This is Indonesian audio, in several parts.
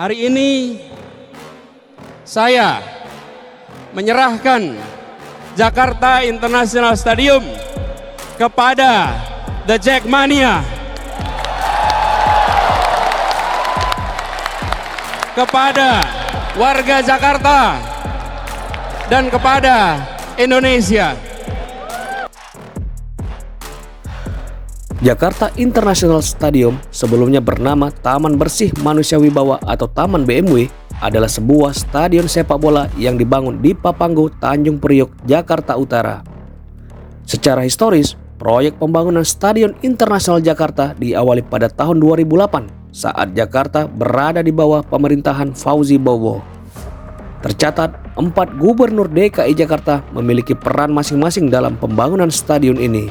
Hari ini saya menyerahkan Jakarta International Stadium kepada The Jackmania, kepada warga Jakarta, dan kepada Indonesia. Jakarta International Stadium, sebelumnya bernama Taman Bersih Manusia Wibawa atau Taman BMW, adalah sebuah stadion sepak bola yang dibangun di Papanggo, Tanjung Priok, Jakarta Utara. Secara historis, proyek pembangunan Stadion Internasional Jakarta diawali pada tahun 2008 saat Jakarta berada di bawah pemerintahan Fauzi Bowo. Tercatat, 4 gubernur DKI Jakarta memiliki peran masing-masing dalam pembangunan stadion ini.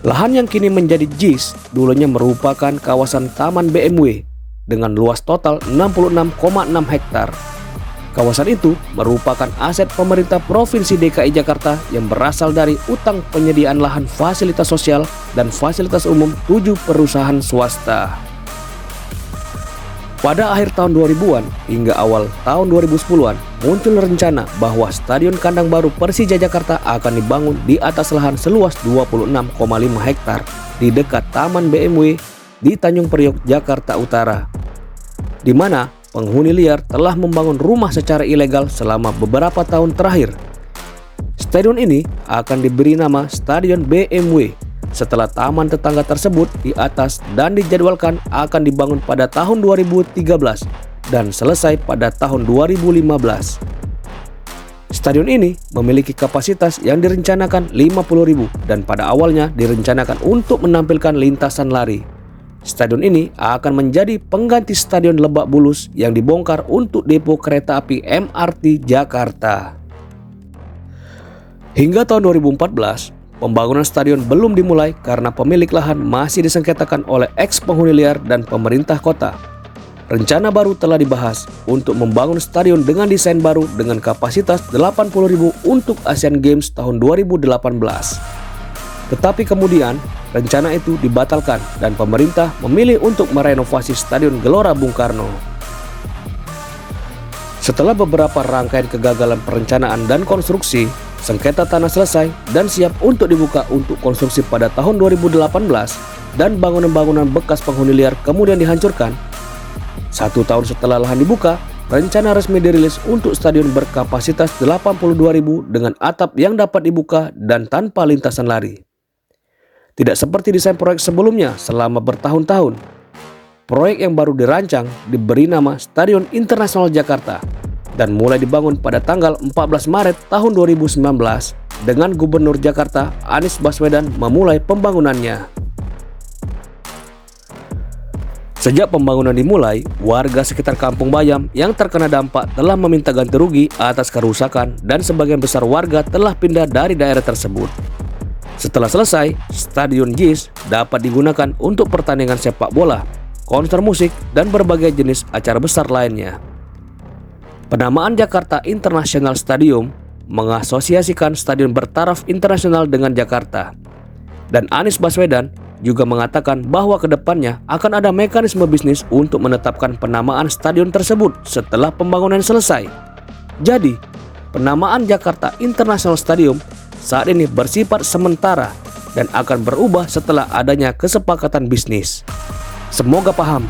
Lahan yang kini menjadi JIS dulunya merupakan kawasan Taman BMW dengan luas total 66,6 hektar. Kawasan itu merupakan aset pemerintah Provinsi DKI Jakarta yang berasal dari utang penyediaan lahan fasilitas sosial dan fasilitas umum 7 perusahaan swasta. Pada akhir tahun 2000-an hingga awal tahun 2010-an muncul rencana bahwa Stadion Kandang Baru Persija Jakarta akan dibangun di atas lahan seluas 26,5 hektar di dekat Taman BMW di Tanjung Priok, Jakarta Utara, di mana penghuni liar telah membangun rumah secara ilegal selama beberapa tahun terakhir. Stadion ini akan diberi nama Stadion BMW setelah taman tetangga tersebut di atas dan dijadwalkan akan dibangun pada tahun 2013 dan selesai pada tahun 2015. Stadion ini memiliki kapasitas yang direncanakan 50.000 dan pada awalnya direncanakan untuk menampilkan lintasan lari. Stadion ini akan menjadi pengganti Stadion Lebak Bulus yang dibongkar untuk depo kereta api MRT Jakarta. Hingga tahun 2014, pembangunan stadion belum dimulai karena pemilik lahan masih disengketakan oleh ex-penghuni liar dan pemerintah kota. Rencana baru telah dibahas untuk membangun stadion dengan desain baru dengan kapasitas 80.000 untuk Asian Games tahun 2018. Tetapi kemudian rencana itu dibatalkan dan pemerintah memilih untuk merenovasi Stadion Gelora Bung Karno. Setelah beberapa rangkaian kegagalan perencanaan dan konstruksi, sengketa tanah selesai dan siap untuk dibuka untuk konstruksi pada tahun 2018 dan bangunan-bangunan bekas penghuni liar kemudian dihancurkan. 1 tahun setelah lahan dibuka, rencana resmi dirilis untuk stadion berkapasitas 82.000 dengan atap yang dapat dibuka dan tanpa lintasan lari. Tidak seperti desain proyek sebelumnya selama bertahun-tahun. Proyek yang baru dirancang diberi nama Stadion Internasional Jakarta dan mulai dibangun pada tanggal 14 Maret tahun 2019 dengan Gubernur Jakarta Anies Baswedan memulai pembangunannya. Sejak pembangunan dimulai, warga sekitar Kampung Bayam yang terkena dampak telah meminta ganti rugi atas kerusakan dan sebagian besar warga telah pindah dari daerah tersebut. Setelah selesai, Stadion JIS dapat digunakan untuk pertandingan sepak bola, konser musik, dan berbagai jenis acara besar lainnya. Penamaan Jakarta International Stadium mengasosiasikan stadion bertaraf internasional dengan Jakarta. Dan Anies Baswedan juga mengatakan bahwa kedepannya akan ada mekanisme bisnis untuk menetapkan penamaan stadion tersebut setelah pembangunan selesai. Jadi, penamaan Jakarta International Stadium saat ini bersifat sementara dan akan berubah setelah adanya kesepakatan bisnis. Semoga paham.